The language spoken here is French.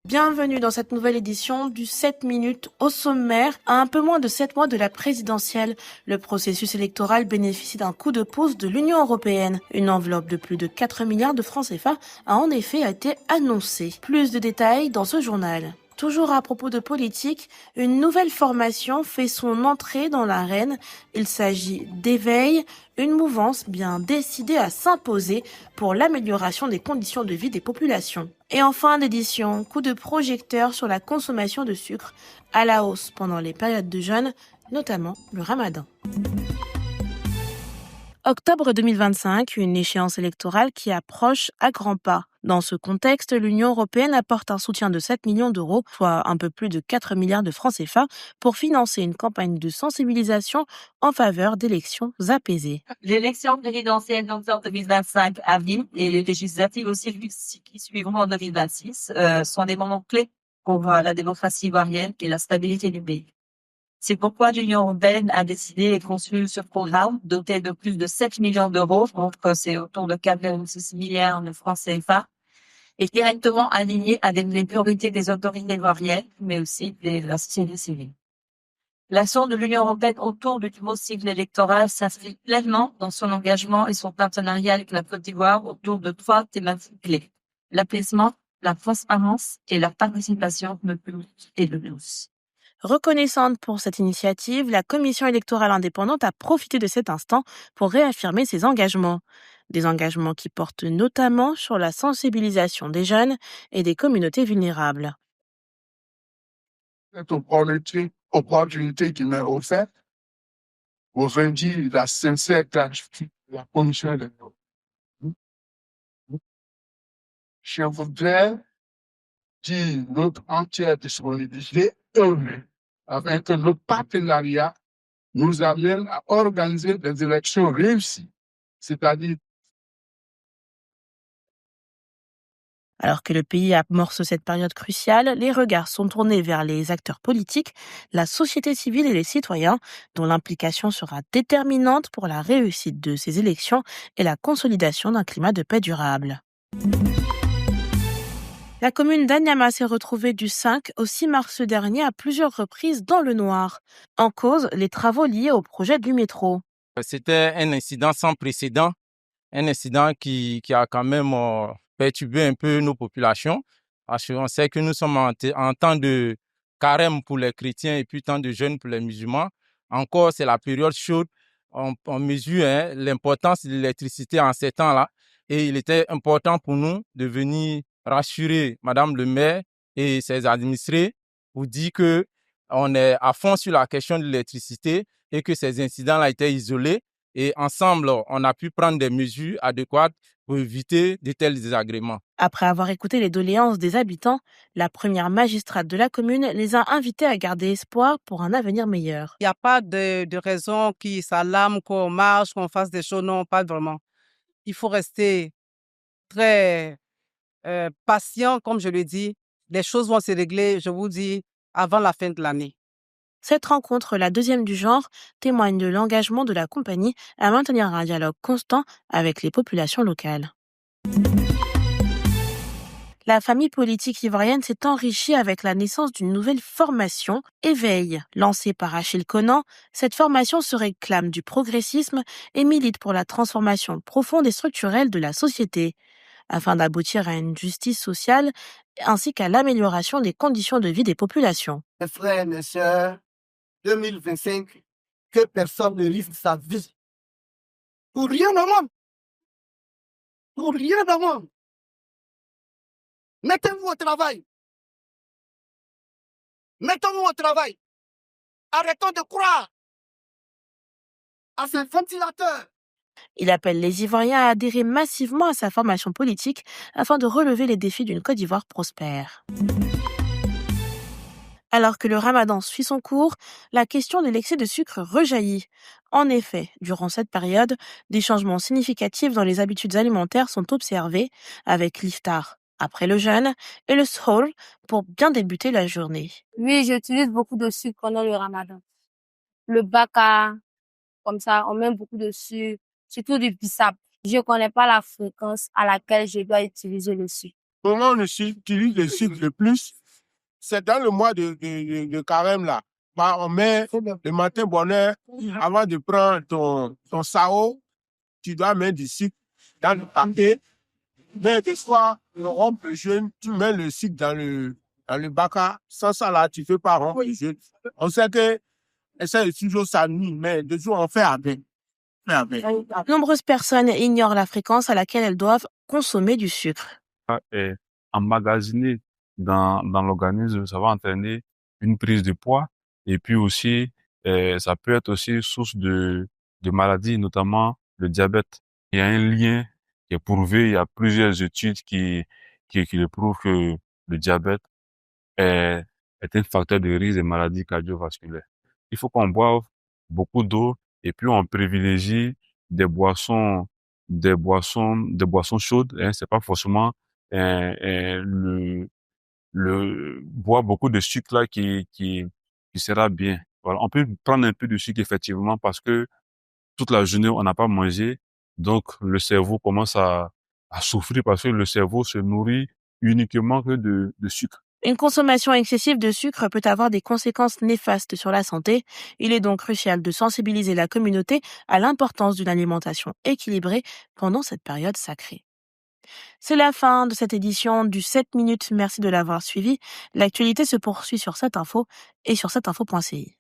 Bienvenue dans cette nouvelle édition du 7 minutes au sommaire. À un peu moins de 7 mois de la présidentielle, le processus électoral bénéficie d'un coup de pouce de l'Union européenne. Une enveloppe de plus de 4 milliards de francs CFA a en effet été annoncée. Plus de détails dans ce journal. Toujours à propos de politique, une nouvelle formation fait son entrée dans l'arène. Il s'agit d'Éveil, une mouvance bien décidée à s'imposer pour l'amélioration des conditions de vie des populations. Et en fin d'édition, coup de projecteur sur la consommation de sucre à la hausse pendant les périodes de jeûne, notamment le ramadan. Octobre 2025, une échéance électorale qui approche à grands pas. Dans ce contexte, l'Union européenne apporte un soutien de 7 millions d'euros, soit un peu plus de 4 milliards de francs CFA, pour financer une campagne de sensibilisation en faveur d'élections apaisées. L'élection présidentielle d'octobre 2025 à venir et les législatives aussi qui suivront en 2026 sont des moments clés pour la démocratie ivoirienne et la stabilité du pays. C'est pourquoi l'Union européenne a décidé et conçu ce programme doté de plus de 7 millions d'euros, donc c'est autour de 4,6 milliards de francs CFA, et directement aligné avec les priorités des autorités ivoiriennes, mais aussi de la société civile. L'action de l'Union européenne autour du nouveau cycle électoral s'inscrit pleinement dans son engagement et son partenariat avec la Côte d'Ivoire autour de 3 thématiques clés: l'apaisement, la transparence et la participation de public et de tous. Reconnaissante pour cette initiative, la Commission électorale indépendante a profité de cet instant pour réaffirmer ses engagements. Des engagements qui portent notamment sur la sensibilisation des jeunes et des communautés vulnérables. Cette opportunité qui m'est offerte pour dire la sincère gratitude de la Commission électorale. Je voudrais dire notre entière disponibilité afin que notre partenariat nous amène à organiser des élections réussies, c'est-à-dire. Alors que le pays amorce cette période cruciale, les regards sont tournés vers les acteurs politiques, la société civile et les citoyens, dont l'implication sera déterminante pour la réussite de ces élections et la consolidation d'un climat de paix durable. La commune d'Anyama s'est retrouvée du 5 au 6 mars dernier à plusieurs reprises dans le noir. En cause, les travaux liés au projet du métro. C'était un incident sans précédent, un incident qui a quand même perturbé un peu nos populations, parce qu'on sait que nous sommes en temps de carême pour les chrétiens et puis temps de jeûne pour les musulmans. Encore, c'est la période chaude. On mesure l'importance de l'électricité en ces temps-là. Et il était important pour nous de venir rassurer Madame le maire et ses administrés pour dire qu'on est à fond sur la question de l'électricité et que ces incidents-là étaient isolés. Et ensemble, on a pu prendre des mesures adéquates pour éviter de tels désagréments. Après avoir écouté les doléances des habitants, la première magistrate de la commune les a invités à garder espoir pour un avenir meilleur. Il n'y a pas de raison qui s'alarme, qu'on marche, qu'on fasse des choses, non, pas vraiment. Il faut rester très patient, comme je le dis. Les choses vont se régler, je vous dis, avant la fin de l'année. Cette rencontre, la deuxième du genre, témoigne de l'engagement de la compagnie à maintenir un dialogue constant avec les populations locales. La famille politique ivoirienne s'est enrichie avec la naissance d'une nouvelle formation, Éveil. Lancée par Achille Conan, cette formation se réclame du progressisme et milite pour la transformation profonde et structurelle de la société, afin d'aboutir à une justice sociale ainsi qu'à l'amélioration des conditions de vie des populations. Mes frères, mes sœurs, 2025, que personne ne risque sa vie. Pour rien au monde. Pour rien au monde. Mettez-vous au travail. Mettons-nous au travail. Arrêtons de croire à ces ventilateurs. Il appelle les Ivoiriens à adhérer massivement à sa formation politique afin de relever les défis d'une Côte d'Ivoire prospère. Alors que le ramadan suit son cours, la question de l'excès de sucre rejaillit. En effet, durant cette période, des changements significatifs dans les habitudes alimentaires sont observés avec l'iftar après le jeûne et le sahur pour bien débuter la journée. Oui, j'utilise beaucoup de sucre pendant le ramadan. Le baka, comme ça, on met beaucoup de sucre, surtout du bissap. Je connais pas la fréquence à laquelle je dois utiliser le sucre. Comment on utilise le sucre le plus? C'est dans le mois de carême là. Bah, on met le matin bonheur, avant de prendre ton sao, tu dois mettre du sucre dans le papier. Mais des fois, le rompre le jeûne, tu mets le sucre dans le baka. Sans ça là, tu ne fais pas rompre le jeûne. On sait que essaie de toujours s'amener, mais de toujours on fait avec. Nombreuses personnes ignorent la fréquence à laquelle elles doivent consommer du sucre. Est emmagasiné dans l'organisme, ça va entraîner une prise de poids et puis aussi, ça peut être aussi source de maladies, notamment le diabète. Il y a un lien qui est prouvé, il y a plusieurs études qui le prouvent que le diabète est un facteur de risque des maladies cardiovasculaires. Il faut qu'on boive beaucoup d'eau et puis on privilégie des boissons chaudes, hein. C'est pas forcément le boire beaucoup de sucre là qui sera bien. Voilà, on peut prendre un peu de sucre effectivement parce que toute la journée on n'a pas mangé, donc le cerveau commence à souffrir parce que le cerveau se nourrit uniquement que de sucre. Une consommation excessive de sucre peut avoir des conséquences néfastes sur la santé. Il est donc crucial de sensibiliser la communauté à l'importance d'une alimentation équilibrée pendant cette période sacrée. C'est la fin de cette édition du 7 minutes. Merci de l'avoir suivi. L'actualité se poursuit sur cette info et sur cetteinfo.ci.